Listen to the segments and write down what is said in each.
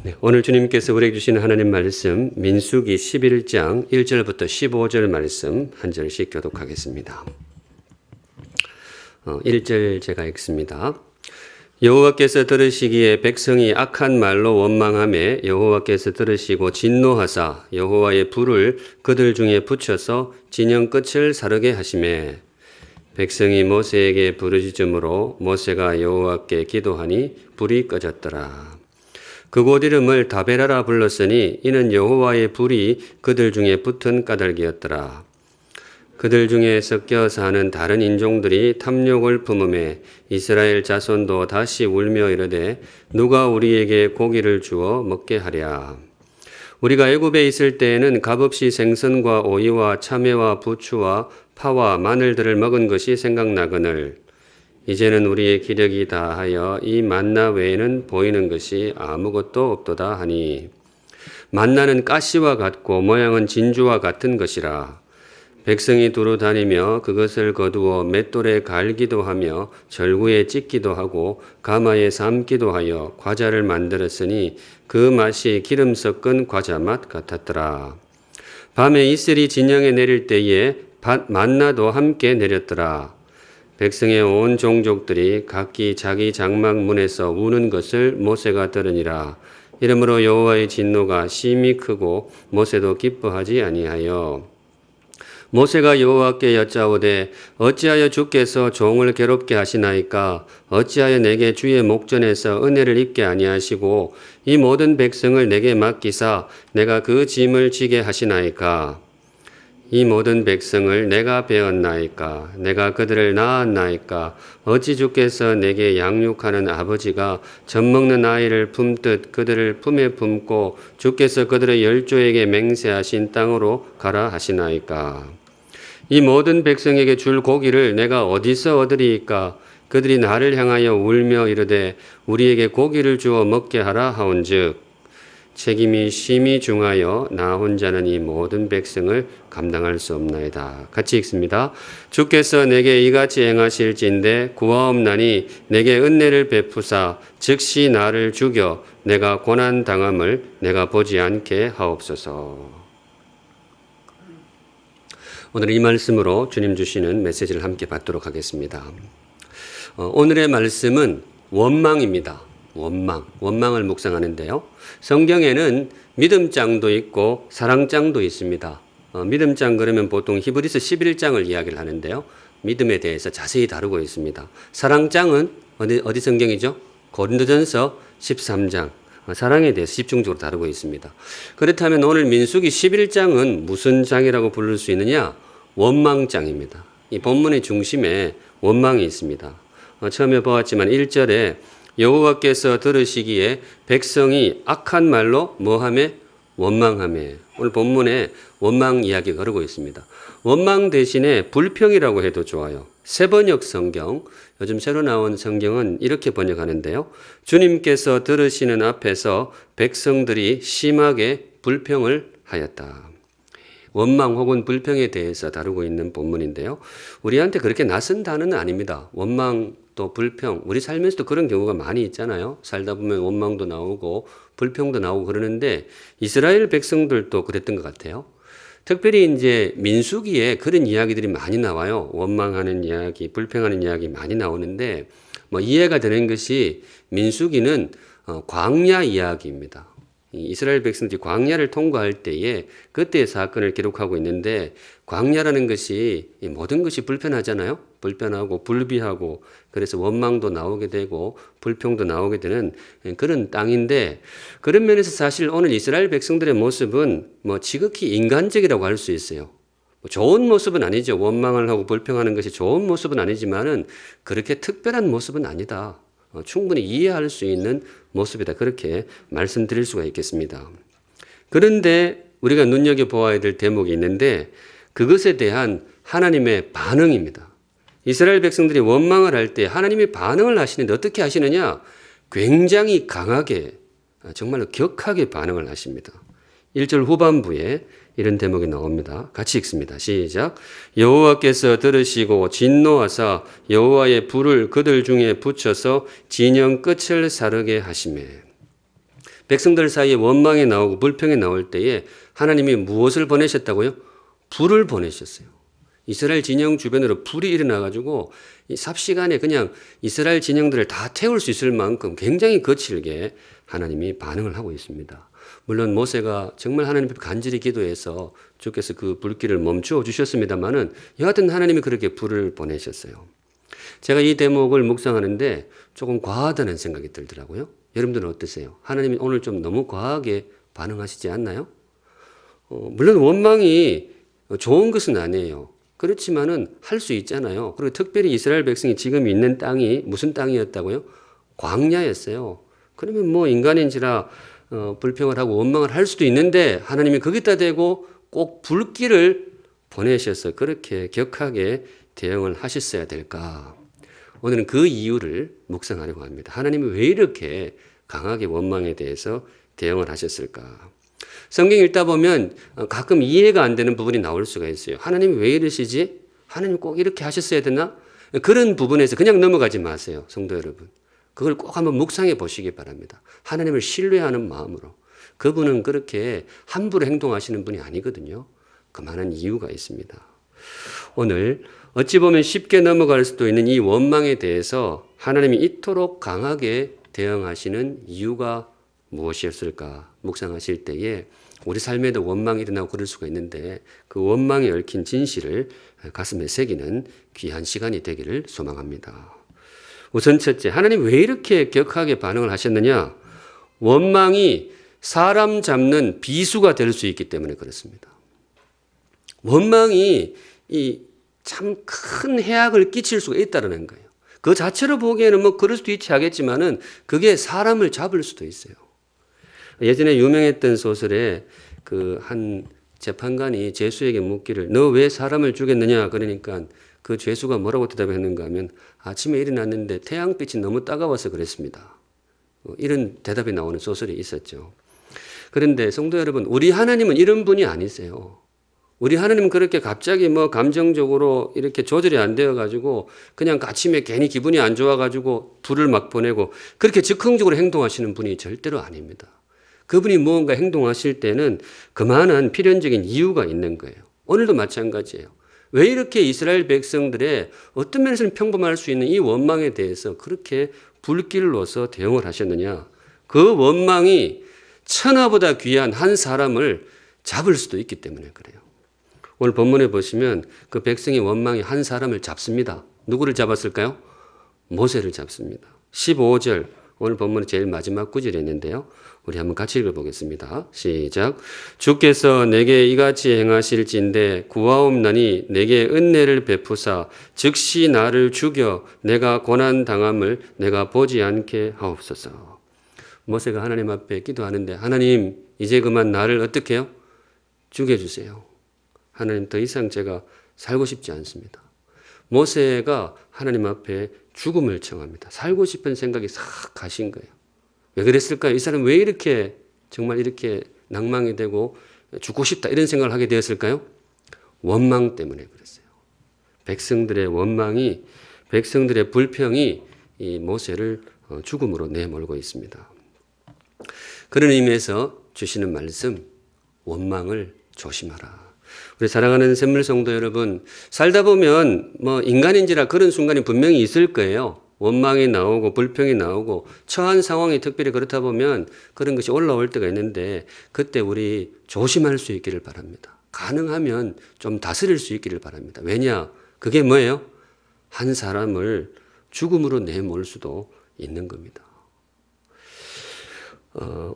네, 오늘 주님께서 우리에게 주시는 하나님 말씀 민수기 11장 1절부터 15절 말씀 한 절씩 교독하겠습니다. 1절 제가 읽습니다. 여호와께서 들으시기에 백성이 악한 말로 원망하매 여호와께서 들으시고 진노하사 여호와의 불을 그들 중에 붙여서 진영 끝을 사르게 하시매 백성이 모세에게 부르짖음으로 모세가 여호와께 기도하니 불이 꺼졌더라. 그곳 이름을 다베라라 불렀으니 이는 여호와의 불이 그들 중에 붙은 까닭이었더라. 그들 중에 섞여 사는 다른 인종들이 탐욕을 품음에 이스라엘 자손도 다시 울며 이르되 누가 우리에게 고기를 주어 먹게 하랴. 우리가 애굽에 있을 때에는 값없이 생선과 오이와 참외와 부추와 파와 마늘들을 먹은 것이 생각나거늘 이제는 우리의 기력이 다하여 이 만나 외에는 보이는 것이 아무것도 없도다 하니 만나는 가시와 같고 모양은 진주와 같은 것이라. 백성이 두루 다니며 그것을 거두어 맷돌에 갈기도 하며 절구에 찢기도 하고 가마에 삶기도 하여 과자를 만들었으니 그 맛이 기름 섞은 과자 맛 같았더라. 밤에 이슬이 진영에 내릴 때에 만나도 함께 내렸더라. 백성의 온 종족들이 각기 자기 장막 문에서 우는 것을 모세가 들으니라. 이러므로 여호와의 진노가 심히 크고 모세도 기뻐하지 아니하여 모세가 여호와께 여짜오되 어찌하여 주께서 종을 괴롭게 하시나이까? 어찌하여 내게 주의 목전에서 은혜를 입게 아니하시고 이 모든 백성을 내게 맡기사 내가 그 짐을 지게 하시나이까? 이 모든 백성을 내가 배웠나이까? 내가 그들을 낳았나이까? 어찌 주께서 내게 양육하는 아버지가 젖먹는 아이를 품듯 그들을 품에 품고 주께서 그들의 열조에게 맹세하신 땅으로 가라 하시나이까? 이 모든 백성에게 줄 고기를 내가 어디서 얻으리이까? 그들이 나를 향하여 울며 이르되 우리에게 고기를 주어 먹게 하라 하온즉 책임이 심히 중하여 나 혼자는 이 모든 백성을 감당할 수 없나이다. 같이 읽습니다. 주께서 내게 이같이 행하실진대 구하옵나니 내게 은혜를 베푸사 즉시 나를 죽여 내가 고난 당함을 내가 보지 않게 하옵소서. 오늘 이 말씀으로 주님 주시는 메시지를 함께 받도록 하겠습니다. 오늘의 말씀은 원망입니다. 원망을 묵상하는데요. 성경에는 믿음장도 있고 사랑장도 있습니다. 믿음장 그러면 보통 히브리서 11장을 이야기를 하는데요. 믿음에 대해서 자세히 다루고 있습니다. 사랑장은 어디 성경이죠? 고린도전서 13장. 사랑에 대해서 집중적으로 다루고 있습니다. 그렇다면 오늘 민수기 11장은 무슨 장이라고 부를 수 있느냐? 원망장입니다. 이 본문의 중심에 원망이 있습니다. 처음에 보았지만 1절에 여호와께서 들으시기에 백성이 악한 말로 뭐하매? 원망하매. 오늘 본문에 원망 이야기가 흐르고 있습니다. 원망 대신에 불평이라고 해도 좋아요. 새번역 성경, 요즘 새로 나온 성경은 이렇게 번역하는데요. 주님께서 들으시는 앞에서 백성들이 심하게 불평을 하였다. 원망 혹은 불평에 대해서 다루고 있는 본문인데요. 우리한테 그렇게 낯선 단어는 아닙니다. 원망 또 불평, 우리 살면서도 그런 경우가 많이 있잖아요. 살다 보면 원망도 나오고 불평도 나오고 그러는데 이스라엘 백성들도 그랬던 것 같아요. 특별히 이제 민수기에 그런 이야기들이 많이 나와요. 원망하는 이야기, 불평하는 이야기 많이 나오는데 이해가 되는 것이 민수기는 광야 이야기입니다. 이스라엘 백성들이 광야를 통과할 때에 그때의 사건을 기록하고 있는데 광야라는 것이 모든 것이 불편하잖아요. 불편하고 불비하고 그래서 원망도 나오게 되고 불평도 나오게 되는 그런 땅인데 그런 면에서 사실 오늘 이스라엘 백성들의 모습은 지극히 인간적이라고 할 수 있어요. 좋은 모습은 아니죠. 원망을 하고 불평하는 것이 좋은 모습은 아니지만은 그렇게 특별한 모습은 아니다. 충분히 이해할 수 있는 모습이다. 그렇게 말씀드릴 수가 있겠습니다. 그런데 우리가 눈여겨보아야 될 대목이 있는데 그것에 대한 하나님의 반응입니다. 이스라엘 백성들이 원망을 할 때 하나님이 반응을 하시는데 어떻게 하시느냐? 굉장히 강하게 정말로 격하게 반응을 하십니다. 1절 후반부에 이런 대목이 나옵니다. 같이 읽습니다. 시작. 여호와께서 들으시고 진노하사 여호와의 불을 그들 중에 붙여서 진영 끝을 사르게 하시매. 백성들 사이에 원망이 나오고 불평이 나올 때에 하나님이 무엇을 보내셨다고요? 불을 보내셨어요. 이스라엘 진영 주변으로 불이 일어나가지고 이 삽시간에 그냥 이스라엘 진영들을 다 태울 수 있을 만큼 굉장히 거칠게 하나님이 반응을 하고 있습니다. 물론 모세가 정말 하나님 앞에 간절히 기도해서 주께서 그 불길을 멈추어 주셨습니다만은 여하튼 하나님이 그렇게 불을 보내셨어요. 제가 이 대목을 묵상하는데 조금 과하다는 생각이 들더라고요. 여러분들은 어떠세요? 하나님이 오늘 좀 너무 과하게 반응하시지 않나요? 물론 원망이 좋은 것은 아니에요. 그렇지만은 할 수 있잖아요. 그리고 특별히 이스라엘 백성이 지금 있는 땅이 무슨 땅이었다고요? 광야였어요. 그러면 뭐 인간인지라 불평을 하고 원망을 할 수도 있는데 하나님이 거기다 대고 꼭 불길을 보내셔서 그렇게 격하게 대응을 하셨어야 될까? 오늘은 그 이유를 묵상하려고 합니다. 하나님이 왜 이렇게 강하게 원망에 대해서 대응을 하셨을까? 성경 읽다 보면 가끔 이해가 안 되는 부분이 나올 수가 있어요. 하나님이 왜 이러시지? 하나님 꼭 이렇게 하셨어야 되나? 그런 부분에서 그냥 넘어가지 마세요. 성도 여러분. 그걸 꼭 한번 묵상해 보시기 바랍니다. 하나님을 신뢰하는 마음으로. 그분은 그렇게 함부로 행동하시는 분이 아니거든요. 그만한 이유가 있습니다. 오늘 어찌 보면 쉽게 넘어갈 수도 있는 이 원망에 대해서 하나님이 이토록 강하게 대응하시는 이유가 무엇이었을까 묵상하실 때에 우리 삶에도 원망이 일어나고 그럴 수가 있는데 그 원망에 얽힌 진실을 가슴에 새기는 귀한 시간이 되기를 소망합니다. 우선 첫째, 하나님 왜 이렇게 격하게 반응을 하셨느냐? 원망이 사람 잡는 비수가 될 수 있기 때문에 그렇습니다. 원망이 참 큰 해악을 끼칠 수가 있다는 거예요. 그 자체로 보기에는 뭐 그럴 수도 있지 하겠지만은 그게 사람을 잡을 수도 있어요. 예전에 유명했던 소설에 그 한 재판관이 죄수에게 묻기를 너 왜 사람을 죽였느냐 그러니까 그 죄수가 뭐라고 대답했는가 하면 아침에 일어났는데 태양빛이 너무 따가워서 그랬습니다. 이런 대답이 나오는 소설이 있었죠. 그런데 성도 여러분, 우리 하나님은 이런 분이 아니세요. 우리 하나님은 그렇게 갑자기 뭐 감정적으로 이렇게 조절이 안 되어 가지고 그냥 아침에 괜히 기분이 안 좋아 가지고 불을 막 보내고 그렇게 즉흥적으로 행동하시는 분이 절대로 아닙니다. 그분이 무언가 행동하실 때는 그만한 필연적인 이유가 있는 거예요. 오늘도 마찬가지예요. 왜 이렇게 이스라엘 백성들의 어떤 면에서는 평범할 수 있는 이 원망에 대해서 그렇게 불길로서 대응을 하셨느냐? 그 원망이 천하보다 귀한 한 사람을 잡을 수도 있기 때문에 그래요. 오늘 본문에 보시면 그 백성의 원망이 한 사람을 잡습니다. 누구를 잡았을까요? 모세를 잡습니다. 15절 오늘 본문의 제일 마지막 구절이 있는데요. 우리 한번 같이 읽어보겠습니다. 시작. 주께서 내게 이같이 행하실진대 구하옵나니 내게 은혜를 베푸사 즉시 나를 죽여 내가 고난 당함을 내가 보지 않게 하옵소서. 모세가 하나님 앞에 기도하는데 하나님 이제 그만 나를 어떻게 해요? 죽여주세요. 하나님 더 이상 제가 살고 싶지 않습니다. 모세가 하나님 앞에 죽음을 청합니다. 살고 싶은 생각이 싹 가신 거예요. 왜 그랬을까요? 이 사람 왜 이렇게 정말 이렇게 낭망이 되고 죽고 싶다 이런 생각을 하게 되었을까요? 원망 때문에 그랬어요. 백성들의 원망이 백성들의 불평이 이 모세를 죽음으로 내몰고 있습니다. 그런 의미에서 주시는 말씀 원망을 조심하라. 우리 사랑하는 샘물 성도 여러분, 살다 보면 뭐 인간인지라 그런 순간이 분명히 있을 거예요. 원망이 나오고 불평이 나오고 처한 상황이 특별히 그렇다 보면 그런 것이 올라올 때가 있는데 그때 우리 조심할 수 있기를 바랍니다. 가능하면 좀 다스릴 수 있기를 바랍니다. 왜냐? 그게 뭐예요? 한 사람을 죽음으로 내몰 수도 있는 겁니다.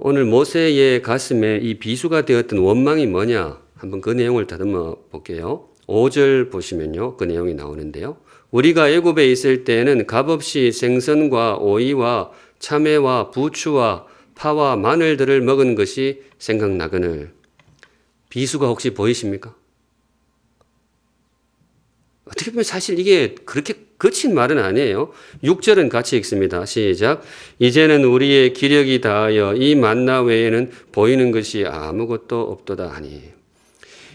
오늘 모세의 가슴에 이 비수가 되었던 원망이 뭐냐? 한번 그 내용을 다듬어 볼게요. 5절 보시면요. 그 내용이 나오는데요. 우리가 애굽에 있을 때에는 값없이 생선과 오이와 참외와 부추와 파와 마늘들을 먹은 것이 생각나거늘. 비수가 혹시 보이십니까? 어떻게 보면 사실 이게 그렇게 거친 말은 아니에요. 6절은 같이 읽습니다. 시작. 이제는 우리의 기력이 다하여 이 만나 외에는 보이는 것이 아무것도 없도다 하니.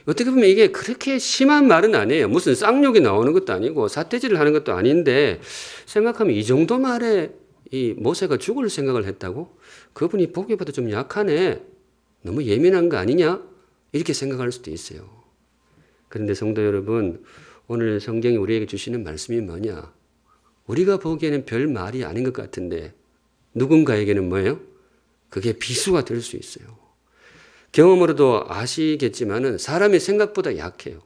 어떻게 보면 이게 그렇게 심한 말은 아니에요. 무슨 쌍욕이 나오는 것도 아니고 사태질을 하는 것도 아닌데 생각하면 이 정도 말에 이 모세가 죽을 생각을 했다고? 그분이 보기보다 좀 약하네. 너무 예민한 거 아니냐? 이렇게 생각할 수도 있어요. 그런데 성도 여러분, 오늘 성경이 우리에게 주시는 말씀이 뭐냐? 우리가 보기에는 별 말이 아닌 것 같은데 누군가에게는 뭐예요? 그게 비수가 될 수 있어요. 경험으로도 아시겠지만은 사람이 생각보다 약해요.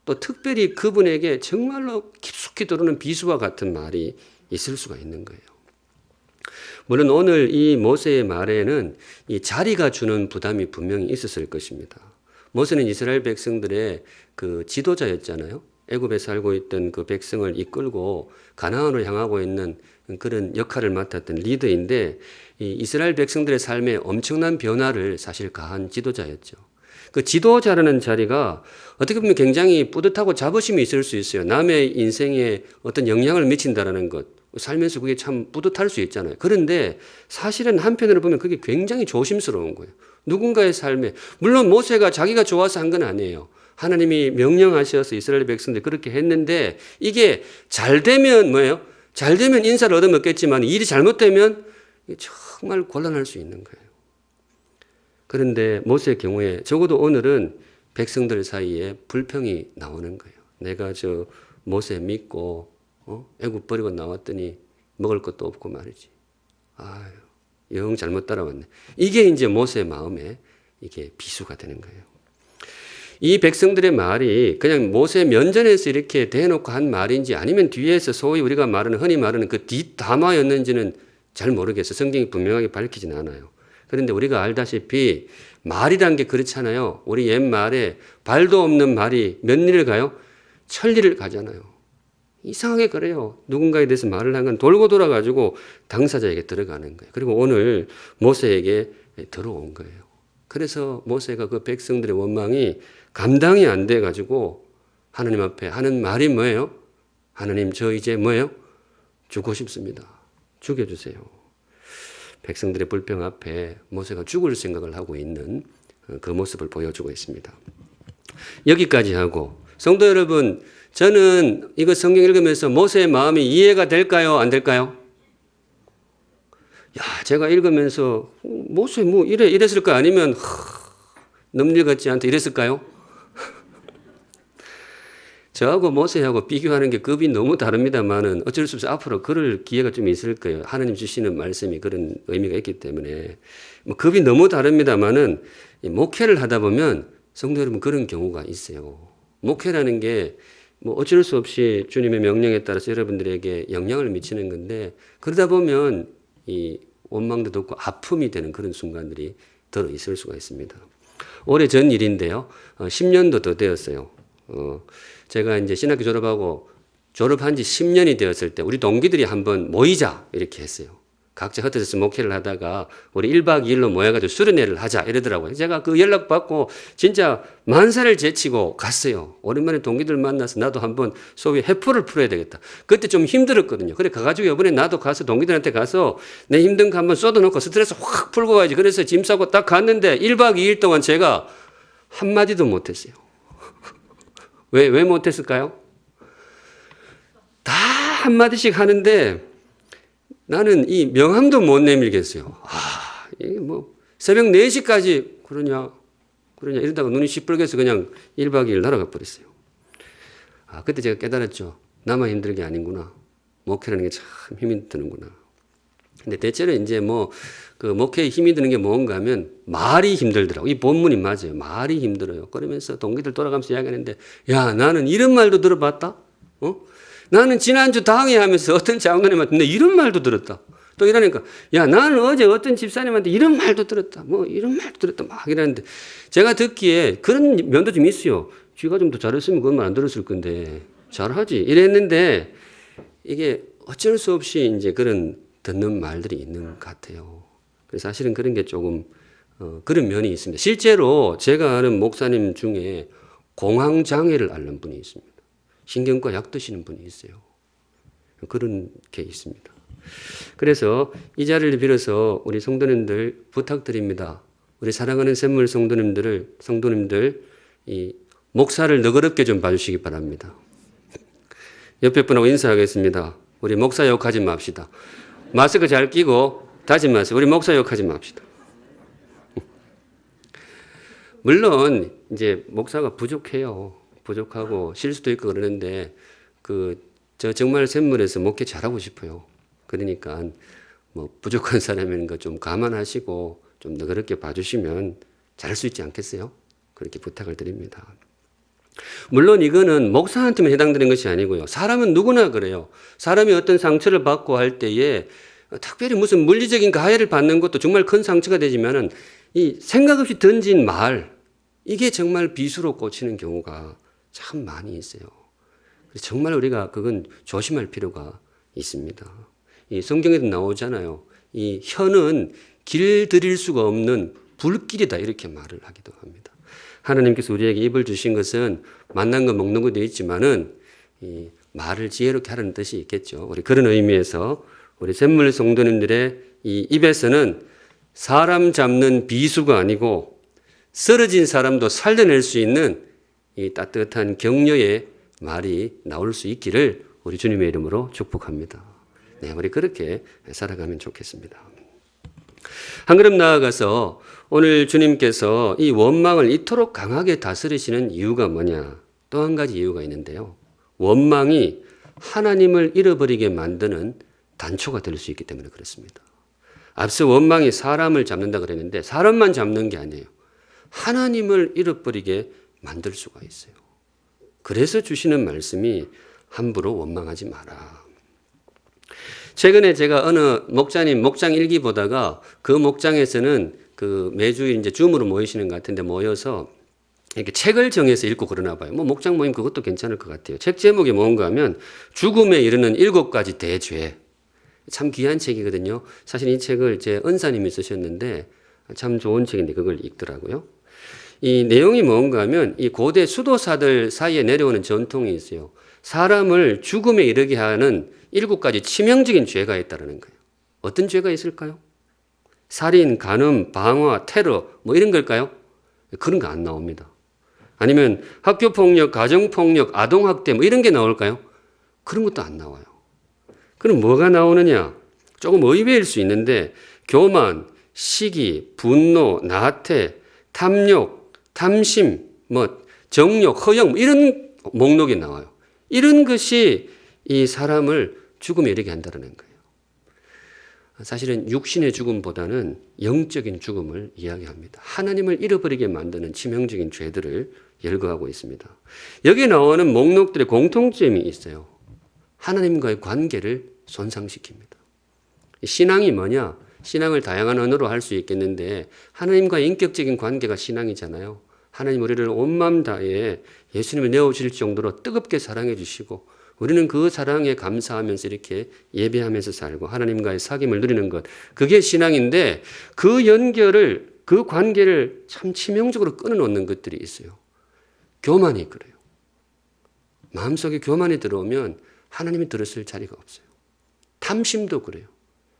또 특별히 그분에게 정말로 깊숙이 들어오는 비수와 같은 말이 있을 수가 있는 거예요. 물론 오늘 이 모세의 말에는 이 자리가 주는 부담이 분명히 있었을 것입니다. 모세는 이스라엘 백성들의 그 지도자였잖아요. 애굽에 살고 있던 그 백성을 이끌고 가나안으로 향하고 있는 그런 역할을 맡았던 리더인데 이 이스라엘 백성들의 삶에 엄청난 변화를 사실 가한 지도자였죠. 그 지도자라는 자리가 어떻게 보면 굉장히 뿌듯하고 자부심이 있을 수 있어요. 남의 인생에 어떤 영향을 미친다라는 것. 살면서 그게 참 뿌듯할 수 있잖아요. 그런데 사실은 한편으로 보면 그게 굉장히 조심스러운 거예요. 누군가의 삶에. 물론 모세가 자기가 좋아서 한 건 아니에요. 하나님이 명령하셔서 이스라엘 백성들이 그렇게 했는데 이게 잘 되면 뭐예요? 잘 되면 인사를 얻어먹겠지만 일이 잘못되면 정말 곤란할 수 있는 거예요. 그런데 모세의 경우에 적어도 오늘은 백성들 사이에 불평이 나오는 거예요. 내가 저 모세 믿고 애굽 버리고 나왔더니 먹을 것도 없고 말이지. 아유, 영 잘못 따라왔네. 이게 이제 모세의 마음에 이게 비수가 되는 거예요. 이 백성들의 말이 그냥 모세 면전에서 이렇게 대놓고 한 말인지 아니면 뒤에서 소위 우리가 말하는 흔히 말하는 그 뒷담화였는지는 잘 모르겠어요. 성경이 분명하게 밝히진 않아요. 그런데 우리가 알다시피 말이란 게 그렇잖아요. 우리 옛말에 발도 없는 말이 몇 리를 가요? 천리를 가잖아요. 이상하게 그래요. 누군가에 대해서 말을 한 건 돌고 돌아가지고 당사자에게 들어가는 거예요. 그리고 오늘 모세에게 들어온 거예요. 그래서 모세가 그 백성들의 원망이 감당이 안 돼가지고 하나님 앞에 하는 말이 뭐예요? 하나님 저 이제 뭐예요? 죽고 싶습니다. 죽여주세요. 백성들의 불평 앞에 모세가 죽을 생각을 하고 있는 그 모습을 보여주고 있습니다. 여기까지 하고 성도 여러분, 저는 이거 성경 읽으면서 모세의 마음이 이해가 될까요? 안 될까요? 야, 제가 읽으면서 모세 뭐 이랬을까? 아니면 넘일 같지 않다 이랬을까요? 저하고 모세하고 비교하는 게 급이 너무 다릅니다만은 어쩔 수 없이 앞으로 그럴 기회가 좀 있을 거예요. 하나님 주시는 말씀이 그런 의미가 있기 때문에 뭐 급이 너무 다릅니다만은 목회를 하다 보면 성도 여러분 그런 경우가 있어요. 목회라는 게 뭐 어쩔 수 없이 주님의 명령에 따라서 여러분들에게 영향을 미치는 건데 그러다 보면 이 원망도 듣고 아픔이 되는 그런 순간들이 들어 있을 수가 있습니다. 오래 전 일인데요. 10년도 더 되었어요. 제가 이제 신학교 졸업한 지 10년이 되었을 때 우리 동기들이 한번 모이자 이렇게 했어요. 각자 흩어져서 목회를 하다가 우리 1박 2일로 모여가지고 수련회를 하자 이러더라고요. 제가 그 연락 받고 진짜 만사를 제치고 갔어요. 오랜만에 동기들 만나서 나도 한번 소위 회포를 풀어야 되겠다. 그때 좀 힘들었거든요. 그래 가가지고 이번에 나도 가서 동기들한테 가서 내 힘든 거 한번 쏟아놓고 스트레스 확 풀고 가야지. 그래서 짐 싸고 딱 갔는데 1박 2일 동안 제가 한마디도 못했어요. 왜 못했을까요? 다 한마디씩 하는데 나는 이 명함도 못 내밀겠어요. 이게 뭐 새벽 4시까지 그러냐 이러다가 눈이 시뻘개서 그냥 1박 2일 날아가 버렸어요. 그때 제가 깨달았죠. 나만 힘든 게 아닌구나. 목회라는 게 참 힘이 드는구나. 근데 대체로 이제 뭐 그 목회에 힘이 드는 게 뭔가 하면 말이 힘들더라고. 이 본문이 맞아요. 말이 힘들어요. 그러면서 동기들 돌아가면서 이야기하는데 야 나는 이런 말도 들어봤다. 나는 지난주 당회하면서 어떤 장로님한테 이런 말도 들었다. 또 이러니까 야 나는 어제 어떤 집사님한테 이런 말도 들었다. 뭐 이런 말도 들었다. 막 이러는데 제가 듣기에 그런 면도 좀 있어요. 쥐가 좀 더 잘했으면 그건 말 안 들었을 건데 잘하지 이랬는데 이게 어쩔 수 없이 이제 그런 듣는 말들이 있는 것 같아요. 그래서 사실은 그런 게 조금 그런 면이 있습니다. 실제로 제가 아는 목사님 중에 공황장애를 앓는 분이 있습니다. 신경과 약 드시는 분이 있어요. 그런 게 있습니다. 그래서 이 자리를 빌어서 우리 성도님들 부탁드립니다. 우리 사랑하는 샘물 성도님들 이 목사를 너그럽게 좀 봐주시기 바랍니다. 옆에 분하고 인사하겠습니다. 우리 목사 욕하지 맙시다. 마스크 잘 끼고 다짐하세요. 우리 목사 욕하지 맙시다. 물론 이제 목사가 부족해요. 부족하고 실수도 있고 그러는데 저 정말 샘물에서 목회 잘하고 싶어요. 그러니까 뭐 부족한 사람인 거 좀 감안하시고 좀 더 그렇게 봐주시면 잘할 수 있지 않겠어요? 그렇게 부탁을 드립니다. 물론 이거는 목사한테만 해당되는 것이 아니고요. 사람은 누구나 그래요. 사람이 어떤 상처를 받고 할 때에 특별히 무슨 물리적인 가해를 받는 것도 정말 큰 상처가 되지만은 이 생각 없이 던진 말, 이게 정말 비수로 꽂히는 경우가 참 많이 있어요. 정말 우리가 그건 조심할 필요가 있습니다. 이 성경에도 나오잖아요. 이 혀는 길들일 수가 없는 불길이다 이렇게 말을 하기도 합니다. 하나님께서 우리에게 입을 주신 것은 만난 거 먹는 것도 있지만은 이 말을 지혜롭게 하라는 뜻이 있겠죠. 우리 그런 의미에서 우리 샘물 성도님들의 이 입에서는 사람 잡는 비수가 아니고 쓰러진 사람도 살려낼 수 있는 이 따뜻한 격려의 말이 나올 수 있기를 우리 주님의 이름으로 축복합니다. 네, 우리 그렇게 살아가면 좋겠습니다. 한 걸음 나아가서 오늘 주님께서 이 원망을 이토록 강하게 다스리시는 이유가 뭐냐? 또 한 가지 이유가 있는데요. 원망이 하나님을 잃어버리게 만드는 단초가 될 수 있기 때문에 그렇습니다. 앞서 원망이 사람을 잡는다 그랬는데 사람만 잡는 게 아니에요. 하나님을 잃어버리게 만들 수가 있어요. 그래서 주시는 말씀이 함부로 원망하지 마라. 최근에 제가 어느 목자님 목장 일기 보다가 그 목장에서는 그 매주 이제 줌으로 모이시는 것 같은데 모여서 이렇게 책을 정해서 읽고 그러나 봐요. 뭐 목장 모임 그것도 괜찮을 것 같아요. 책 제목이 뭔가 하면 죽음에 이르는 7가지 대죄. 참 귀한 책이거든요. 사실 이 책을 제 은사님이 쓰셨는데 참 좋은 책인데 그걸 읽더라고요. 이 내용이 뭔가 하면 이 고대 수도사들 사이에 내려오는 전통이 있어요. 사람을 죽음에 이르게 하는 7가지 치명적인 죄가 있다는 거예요. 어떤 죄가 있을까요? 살인, 간음, 방화, 테러 뭐 이런 걸까요? 그런 거 안 나옵니다. 아니면 학교폭력, 가정폭력, 아동학대 뭐 이런 게 나올까요? 그런 것도 안 나와요. 그럼 뭐가 나오느냐? 조금 의외일 수 있는데 교만, 시기, 분노, 나태, 탐욕, 탐심, 뭐 정욕, 허영 뭐 이런 목록이 나와요. 이런 것이 이 사람을 죽음에 이르게 한다는 거예요. 사실은 육신의 죽음보다는 영적인 죽음을 이야기합니다. 하나님을 잃어버리게 만드는 치명적인 죄들을 열거하고 있습니다. 여기 나오는 목록들의 공통점이 있어요. 하나님과의 관계를 손상시킵니다. 신앙이 뭐냐? 신앙을 다양한 언어로 할 수 있겠는데 하나님과의 인격적인 관계가 신앙이잖아요. 하나님 우리를 온 마음 다해 예수님을 내어주실 정도로 뜨겁게 사랑해 주시고 우리는 그 사랑에 감사하면서 이렇게 예배하면서 살고 하나님과의 사귐을 누리는 것. 그게 신앙인데 그 연결을, 그 관계를 참 치명적으로 끊어놓는 것들이 있어요. 교만이 그래요. 마음속에 교만이 들어오면 하나님이 들었을 자리가 없어요. 탐심도 그래요.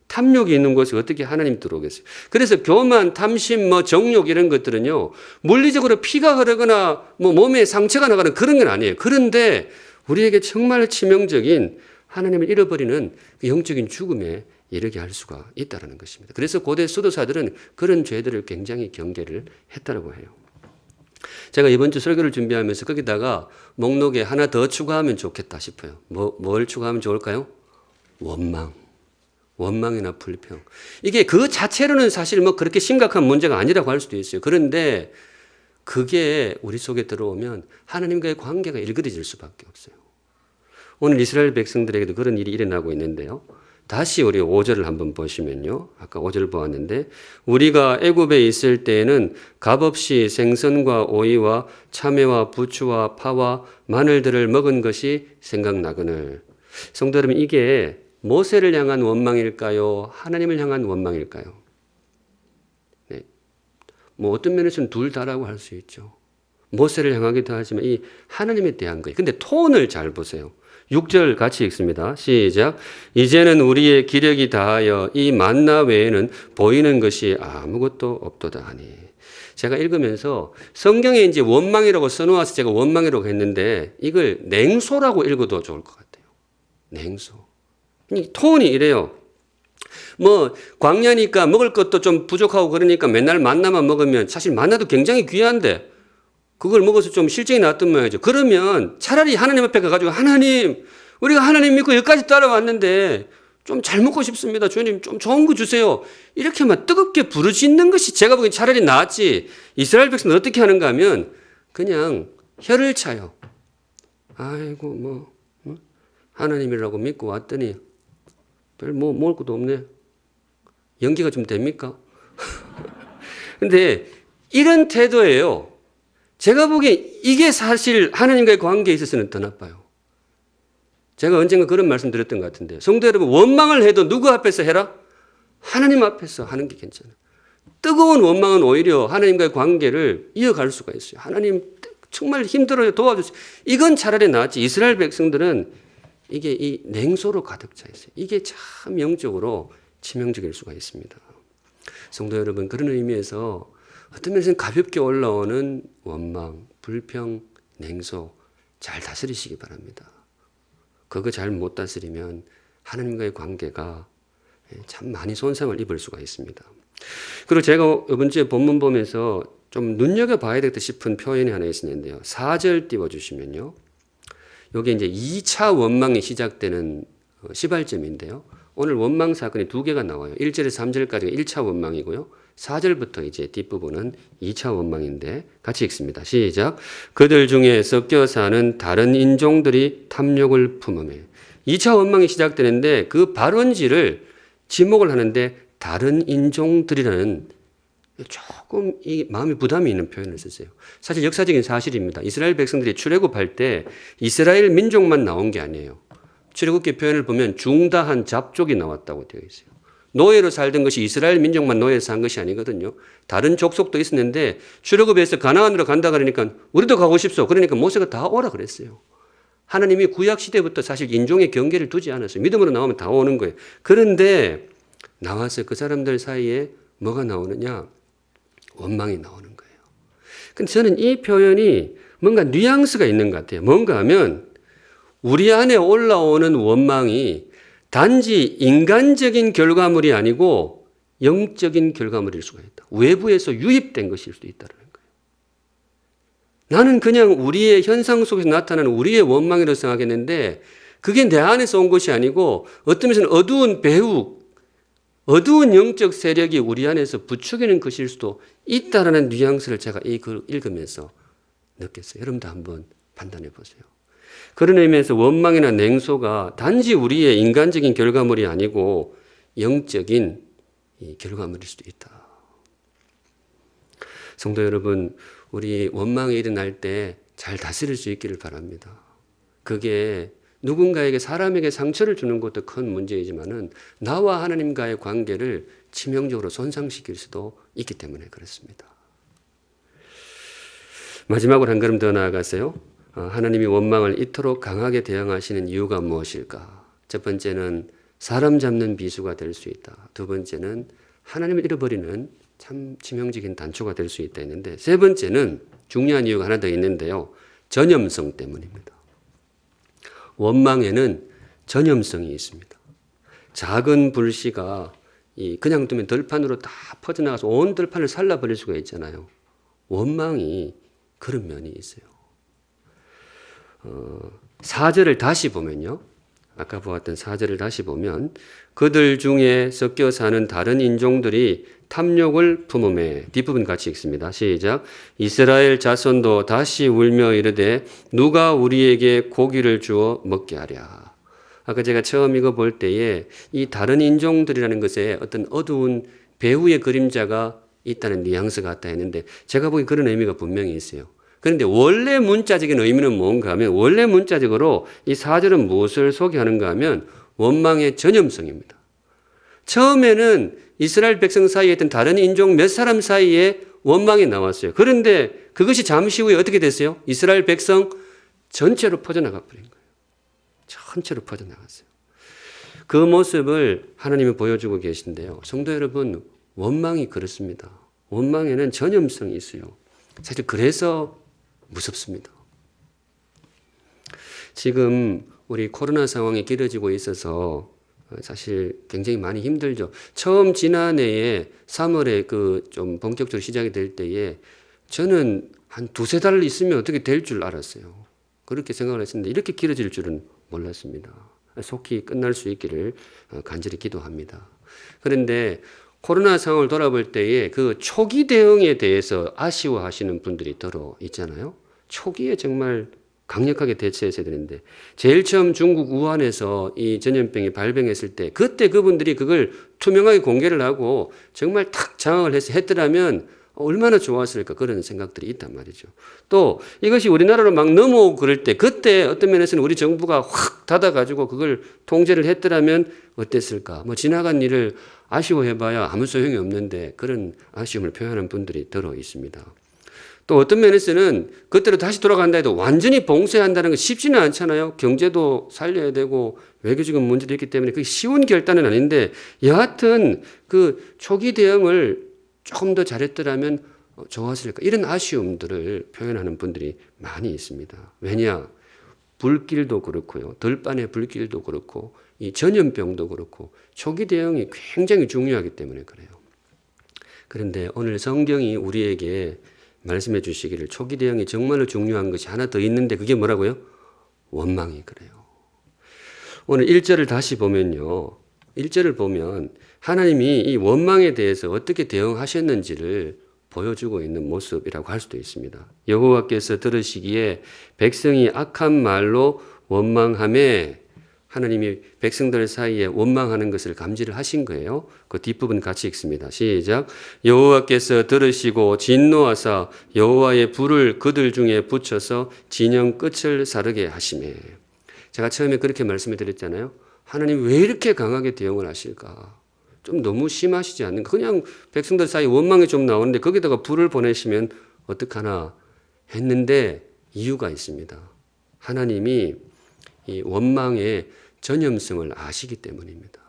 탐욕이 있는 곳에 어떻게 하나님 들어오겠어요? 그래서 교만, 탐심, 뭐 정욕 이런 것들은요, 물리적으로 피가 흐르거나 뭐 몸에 상처가 나가는 그런 건 아니에요. 그런데 우리에게 정말 치명적인 하나님을 잃어버리는 그 영적인 죽음에 이르게 할 수가 있다는 것입니다. 그래서 고대 수도사들은 그런 죄들을 굉장히 경계를 했다고 해요. 제가 이번 주 설교를 준비하면서 거기다가 목록에 하나 더 추가하면 좋겠다 싶어요. 뭘 추가하면 좋을까요? 원망이나 불평. 이게 그 자체로는 사실 뭐 그렇게 심각한 문제가 아니라고 할 수도 있어요. 그런데 그게 우리 속에 들어오면 하나님과의 관계가 일그러질 수밖에 없어요. 오늘 이스라엘 백성들에게도 그런 일이 일어나고 있는데요. 다시 우리 5절을 한번 보시면요. 아까 5절 보았는데 우리가 애굽에 있을 때에는 값없이 생선과 오이와 참외와 부추와 파와 마늘들을 먹은 것이 생각나거늘. 성도 여러분, 이게 모세를 향한 원망일까요? 하나님을 향한 원망일까요? 네. 뭐 어떤 면에서는 둘 다라고 할 수 있죠. 모세를 향하기도 하지만 이 하나님에 대한 거예요. 근데 톤을 잘 보세요. 6절 같이 읽습니다. 시작. 이제는 우리의 기력이 다하여 이 만나 외에는 보이는 것이 아무것도 없도다 하니. 제가 읽으면서 성경에 이제 원망이라고 써놓아서 제가 원망이라고 했는데 이걸 냉소라고 읽어도 좋을 것 같아요. 냉소. 이 톤이 이래요. 뭐 광야니까 먹을 것도 좀 부족하고 그러니까 맨날 만나만 먹으면 사실 만나도 굉장히 귀한데 그걸 먹어서 좀 실증이 났던 모양이죠. 그러면 차라리 하나님 앞에 가가지고 하나님 우리가 하나님 믿고 여기까지 따라왔는데 좀 잘 먹고 싶습니다. 주님 좀 좋은 거 주세요. 이렇게만 뜨겁게 부르짖는 것이 제가 보기엔 차라리 낫지. 이스라엘 백성은 어떻게 하는가 하면 그냥 혀를 차요. 아이고 뭐 하나님이라고 믿고 왔더니 별 뭐 먹을 것도 없네. 연기가 좀 됩니까? 근데 이런 태도예요. 제가 보기엔 이게 사실 하나님과의 관계에 있어서는 더 나빠요. 제가 언젠가 그런 말씀 드렸던 것 같은데 성도 여러분 원망을 해도 누구 앞에서 해라? 하나님 앞에서 하는 게 괜찮아요. 뜨거운 원망은 오히려 하나님과의 관계를 이어갈 수가 있어요. 하나님 정말 힘들어요. 도와주세요. 이건 차라리 낫지. 이스라엘 백성들은 이게 이 냉소로 가득 차 있어요. 이게 참 영적으로 치명적일 수가 있습니다. 성도 여러분 그런 의미에서 어떤 면에서는 가볍게 올라오는 원망, 불평, 냉소 잘 다스리시기 바랍니다. 그거 잘 못 다스리면 하나님과의 관계가 참 많이 손상을 입을 수가 있습니다. 그리고 제가 이번 주에 본문 보면서 좀 눈여겨봐야 되겠다 싶은 표현이 하나 있었는데요. 4절 띄워주시면요. 여기 이제 2차 원망이 시작되는 시발점인데요. 오늘 원망 사건이 두 개가 나와요. 1절에서 3절까지가 1차 원망이고요. 4절부터 이제 뒷부분은 2차 원망인데 같이 읽습니다. 시작. 그들 중에 섞여 사는 다른 인종들이 탐욕을 품으며 2차 원망이 시작되는데 그 발원지를 지목을 하는데 다른 인종들이라는 조금 이 마음이 부담이 있는 표현을 썼어요. 사실 역사적인 사실입니다. 이스라엘 백성들이 출애굽할 때 이스라엘 민족만 나온 게 아니에요. 출애굽기 표현을 보면 중다한 잡족이 나왔다고 되어 있어요. 노예로 살던 것이 이스라엘 민족만 노예로 산 것이 아니거든요. 다른 족속도 있었는데 출애굽에서 가나안으로 간다 그러니까 우리도 가고 싶소. 그러니까 모세가 다 오라 그랬어요. 하나님이 구약 시대부터 사실 인종의 경계를 두지 않았어요. 믿음으로 나오면 다 오는 거예요. 그런데 나와서 그 사람들 사이에 뭐가 나오느냐? 원망이 나오는 거예요. 근데 저는 이 표현이 뭔가 뉘앙스가 있는 것 같아요. 뭔가 하면 우리 안에 올라오는 원망이 단지 인간적인 결과물이 아니고 영적인 결과물일 수가 있다. 외부에서 유입된 것일 수도 있다는 거예요. 나는 그냥 우리의 현상 속에서 나타나는 우리의 원망이라고 생각했는데 그게 내 안에서 온 것이 아니고 어떤 면에서는 어두운 배후, 어두운 영적 세력이 우리 안에서 부추기는 것일 수도 있다라는 뉘앙스를 제가 이 글 읽으면서 느꼈어요. 여러분도 한번 판단해 보세요. 그런 의미에서 원망이나 냉소가 단지 우리의 인간적인 결과물이 아니고 영적인 결과물일 수도 있다. 성도 여러분, 우리 원망이 일어날 때 잘 다스릴 수 있기를 바랍니다. 그게 누군가에게 사람에게 상처를 주는 것도 큰 문제이지만은 나와 하나님과의 관계를 치명적으로 손상시킬 수도 있기 때문에 그렇습니다. 마지막으로 한 걸음 더 나아가세요. 하나님이 원망을 이토록 강하게 대응하시는 이유가 무엇일까? 첫 번째는 사람 잡는 비수가 될 수 있다. 두 번째는 하나님을 잃어버리는 참 치명적인 단초가 될 수 있다 했는데 세 번째는 중요한 이유가 하나 더 있는데요. 전염성 때문입니다. 원망에는 전염성이 있습니다. 작은 불씨가 그냥 두면 들판으로 다 퍼져나가서 온 들판을 살라버릴 수가 있잖아요. 원망이 그런 면이 있어요. 4절을 다시 보면요. 아까 보았던 4절을 다시 보면 그들 중에 섞여 사는 다른 인종들이 탐욕을 품음에 뒷부분 같이 읽습니다. 시작. 이스라엘 자손도 다시 울며 이르되 누가 우리에게 고기를 주어 먹게 하랴. 아까 제가 처음 이거 볼 때에 이 다른 인종들이라는 것에 어떤 어두운 배후의 그림자가 있다는 뉘앙스 같다 했는데 제가 보기 그런 의미가 분명히 있어요. 그런데 원래 문자적인 의미는 뭔가 하면 원래 문자적으로 이 4절은 무엇을 소개하는가 하면 원망의 전염성입니다. 처음에는 이스라엘 백성 사이에 있던 다른 인종 몇 사람 사이에 원망이 나왔어요. 그런데 그것이 잠시 후에 어떻게 됐어요? 이스라엘 백성 전체로 퍼져나가 버린 거예요. 전체로 퍼져나갔어요. 그 모습을 하나님이 보여주고 계신데요. 성도 여러분, 원망이 그렇습니다. 원망에는 전염성이 있어요. 사실 그래서 무섭습니다. 지금 우리 코로나 상황이 길어지고 있어서 사실 굉장히 많이 힘들죠. 처음 지난해에 3월에 그 좀 본격적으로 시작이 될 때에 저는 한 두세 달 있으면 어떻게 될 줄 알았어요. 그렇게 생각을 했었는데 이렇게 길어질 줄은 몰랐습니다. 속히 끝날 수 있기를 간절히 기도합니다. 그런데 코로나 상황을 돌아볼 때에 그 초기 대응에 대해서 아쉬워하시는 분들이 더러 있잖아요. 초기에 정말 강력하게 대처했어야 되는데 제일 처음 중국 우한에서 이 전염병이 발병했을 때 그때 그분들이 그걸 투명하게 공개를 하고 정말 탁 장악을 해서 했더라면 얼마나 좋았을까 그런 생각들이 있단 말이죠. 또 이것이 우리나라로 막 넘어오고 그럴 때 그때 어떤 면에서는 우리 정부가 확 닫아가지고 그걸 통제를 했더라면 어땠을까. 뭐 지나간 일을 아쉬워해봐야 아무 소용이 없는데 그런 아쉬움을 표현하는 분들이 더러 있습니다. 또 어떤 면에서는 그때로 다시 돌아간다 해도 완전히 봉쇄한다는 건 쉽지는 않잖아요. 경제도 살려야 되고 외교적인 문제도 있기 때문에 그게 쉬운 결단은 아닌데 여하튼 그 초기 대응을 조금 더 잘했더라면 좋았을까. 이런 아쉬움들을 표현하는 분들이 많이 있습니다. 왜냐? 불길도 그렇고요. 들판의 불길도 그렇고 이 전염병도 그렇고 초기 대응이 굉장히 중요하기 때문에 그래요. 그런데 오늘 성경이 우리에게 말씀해 주시기를 초기 대응이 정말로 중요한 것이 하나 더 있는데 그게 뭐라고요? 원망이 그래요. 오늘 1절을 다시 보면요. 1절을 보면 하나님이 이 원망에 대해서 어떻게 대응하셨는지를 보여주고 있는 모습이라고 할 수도 있습니다. 여호와께서 들으시기에 백성이 악한 말로 원망하매 하나님이 백성들 사이에 원망하는 것을 감지를 하신 거예요. 그 뒷부분 같이 읽습니다. 시작. 여호와께서 들으시고 진노하사 여호와의 불을 그들 중에 붙여서 진영 끝을 사르게 하시매. 제가 처음에 그렇게 말씀을 드렸잖아요. 하나님 왜 이렇게 강하게 대응을 하실까? 좀 너무 심하시지 않는가? 그냥 백성들 사이 원망이 좀 나오는데 거기다가 불을 보내시면 어떡하나 했는데 이유가 있습니다. 하나님이 이 원망의 전염성을 아시기 때문입니다.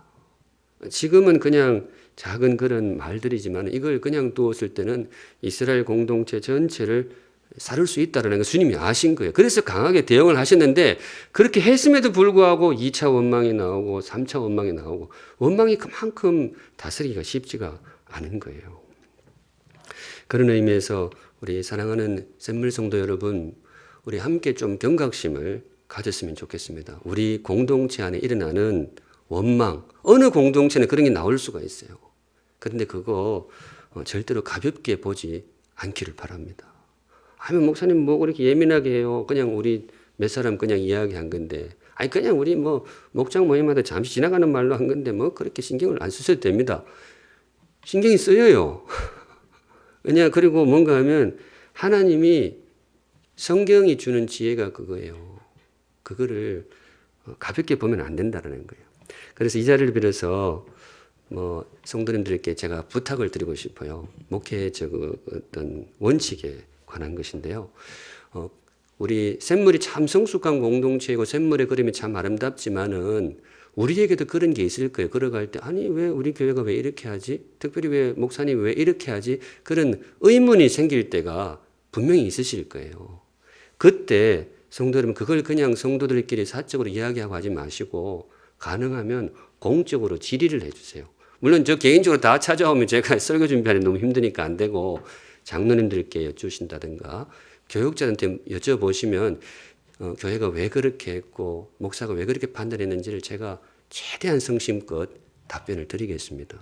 지금은 그냥 작은 그런 말들이지만 이걸 그냥 두었을 때는 이스라엘 공동체 전체를 사를 수 있다는 걸 주님이 아신 거예요. 그래서 강하게 대응을 하셨는데 그렇게 했음에도 불구하고 2차 원망이 나오고 3차 원망이 나오고 원망이 그만큼 다스리기가 쉽지가 않은 거예요. 그런 의미에서 우리 사랑하는 샘물 성도 여러분, 우리 함께 좀 경각심을 가졌으면 좋겠습니다. 우리 공동체 안에 일어나는 원망, 어느 공동체는 그런 게 나올 수가 있어요. 그런데 그거 절대로 가볍게 보지 않기를 바랍니다. 아니 목사님 뭐 그렇게 예민하게 해요. 그냥 우리 몇 사람 그냥 이야기한 건데, 아니 그냥 우리 뭐 목장 모임마다 잠시 지나가는 말로 한 건데 뭐 그렇게 신경을 안 쓰셔도 됩니다. 신경이 쓰여요. 왜냐 그리고 뭔가 하면 하나님이 성경이 주는 지혜가 그거예요. 그거를 가볍게 보면 안 된다는 거예요. 그래서 이 자리를 빌어서 뭐 성도님들께 제가 부탁을 드리고 싶어요. 목회의 어떤 원칙에 관한 것인데요. 우리 샘물이 참 성숙한 공동체이고 샘물의 그림이 참 아름답지만은 우리에게도 그런 게 있을 거예요. 걸어갈 때 아니 왜 우리 교회가 왜 이렇게 하지? 특별히 왜 목사님 왜 이렇게 하지? 그런 의문이 생길 때가 분명히 있으실 거예요. 그때 성도 여러분 그걸 그냥 성도들끼리 사적으로 이야기하고 하지 마시고 가능하면 공적으로 질의를 해주세요. 물론 저 개인적으로 다 찾아오면 제가 설교 준비하는 너무 힘드니까 안 되고 장로님들께 여쭈신다든가 교육자한테 여쭤보시면 교회가 왜 그렇게 했고 목사가 왜 그렇게 판단했는지를 제가 최대한 성심껏 답변을 드리겠습니다.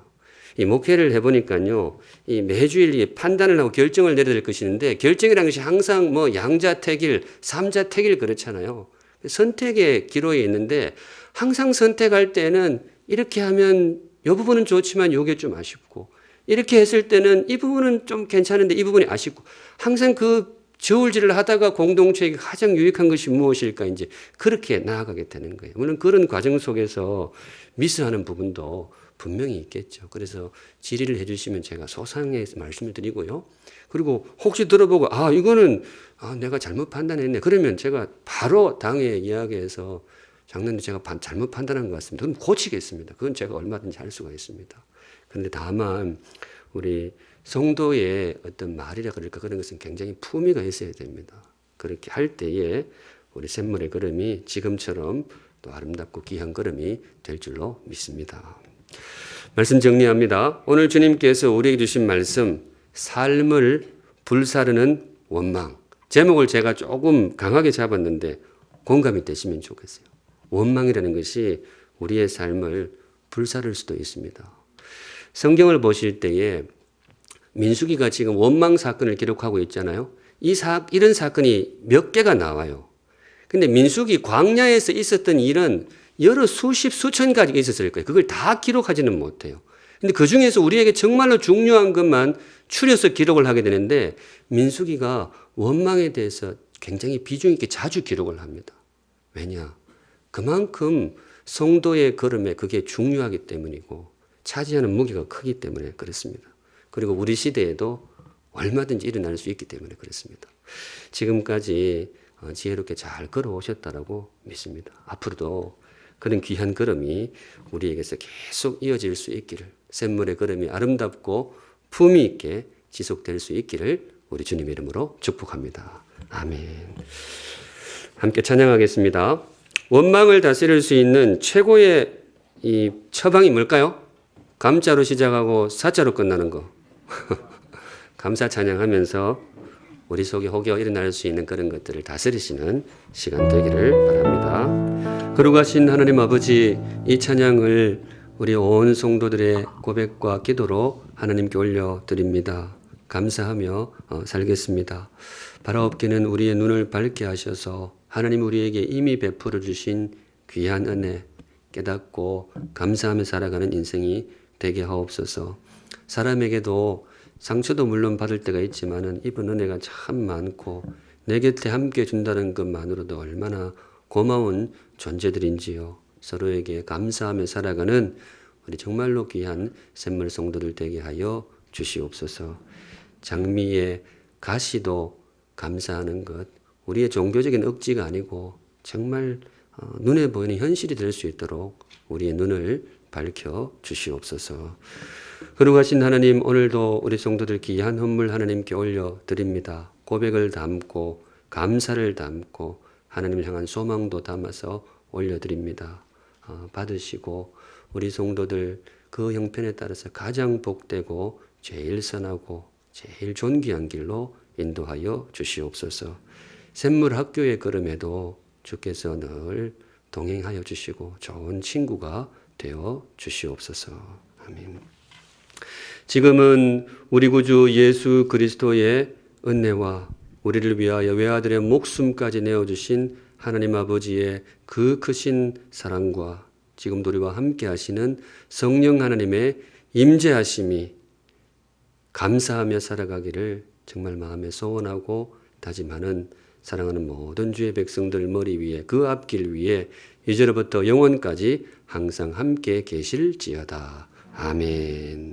이 목회를 해보니까요, 이 매주일 이 판단을 하고 결정을 내려야 될 것인데 결정이라는 것이 항상 뭐 양자택일, 삼자택일 그렇잖아요. 선택의 기로에 있는데 항상 선택할 때는 이렇게 하면 이 부분은 좋지만 이게 좀 아쉽고 이렇게 했을 때는 이 부분은 좀 괜찮은데 이 부분이 아쉽고 항상 그 저울질을 하다가 공동체에게 가장 유익한 것이 무엇일까 이제 그렇게 나아가게 되는 거예요. 물론 그런 과정 속에서 미스하는 부분도 분명히 있겠죠. 그래서 질의를 해주시면 제가 소상해서 말씀을 드리고요. 그리고 혹시 들어보고 이거는 내가 잘못 판단했네. 그러면 제가 바로 당에 이야기해서 장로님 제가 잘못 판단한 것 같습니다. 그럼 고치겠습니다. 그건 제가 얼마든지 할 수가 있습니다. 그런데 다만 우리 성도의 어떤 말이라 그럴까 그런 것은 굉장히 품위가 있어야 됩니다. 그렇게 할 때에 우리 샘물의 걸음이 지금처럼 또 아름답고 귀한 걸음이 될 줄로 믿습니다. 말씀 정리합니다. 오늘 주님께서 우리에게 주신 말씀, 삶을 불사르는 원망. 제목을 제가 조금 강하게 잡았는데 공감이 되시면 좋겠어요. 원망이라는 것이 우리의 삶을 불사를 수도 있습니다. 성경을 보실 때에 민수기가 지금 원망 사건을 기록하고 있잖아요. 이런 사건이 몇 개가 나와요. 근데 민수기 광야에서 있었던 일은 여러 수십, 수천 가지가 있었을 거예요. 그걸 다 기록하지는 못해요. 근데 그 중에서 우리에게 정말로 중요한 것만 추려서 기록을 하게 되는데 민수기가 원망에 대해서 굉장히 비중 있게 자주 기록을 합니다. 왜냐? 그만큼 성도의 걸음에 그게 중요하기 때문이고 차지하는 무게가 크기 때문에 그렇습니다. 그리고 우리 시대에도 얼마든지 일어날 수 있기 때문에 그렇습니다. 지금까지 지혜롭게 잘 걸어오셨다라고 믿습니다. 앞으로도 그런 귀한 걸음이 우리에게서 계속 이어질 수 있기를, 샘물의 걸음이 아름답고 품위 있게 지속될 수 있기를 우리 주님 이름으로 축복합니다. 아멘. 함께 찬양하겠습니다. 원망을 다스릴 수 있는 최고의 이 처방이 뭘까요? 감자로 시작하고 사자로 끝나는 거. 감사 찬양하면서 우리 속에 혹여 일어날 수 있는 그런 것들을 다스리시는 시간 되기를 바랍니다. 거룩하신 하나님 아버지, 이 찬양을 우리 온 성도들의 고백과 기도로 하나님께 올려드립니다. 감사하며 살겠습니다. 바라옵기는 우리의 눈을 밝게 하셔서 하나님 우리에게 이미 베풀어 주신 귀한 은혜 깨닫고 감사하며 살아가는 인생이 되게 하옵소서. 사람에게도 상처도 물론 받을 때가 있지만은 입은 은혜가 참 많고 내 곁에 함께 준다는 것만으로도 얼마나 고마운 존재들인지요. 서로에게 감사하며 살아가는 우리 정말로 귀한 샘물 성도들 되게 하여 주시옵소서. 장미의 가시도 감사하는 것, 우리의 종교적인 억지가 아니고 정말 눈에 보이는 현실이 될 수 있도록 우리의 눈을 밝혀 주시옵소서. 거룩하신 하나님, 오늘도 우리 성도들 귀한 헌물 하나님께 올려드립니다. 고백을 담고 감사를 담고 하나님을 향한 소망도 담아서 올려드립니다. 받으시고 우리 성도들 그 형편에 따라서 가장 복되고 제일 선하고 제일 존귀한 길로 인도하여 주시옵소서. 샘물 학교의 걸음에도 주께서 늘 동행하여 주시고 좋은 친구가 되어 주시옵소서. 아멘. 지금은 우리 구주 예수 그리스도의 은혜와 우리를 위하여 외아들의 목숨까지 내어주신 하나님 아버지의 그 크신 사랑과 지금도 우리와 함께 하시는 성령 하나님의 임재하심이 감사하며 살아가기를 정말 마음에 소원하고 다짐하는 사랑하는 모든 주의 백성들 머리 위에 그 앞길 위에 이제로부터 영원까지 항상 함께 계실지어다. 아멘.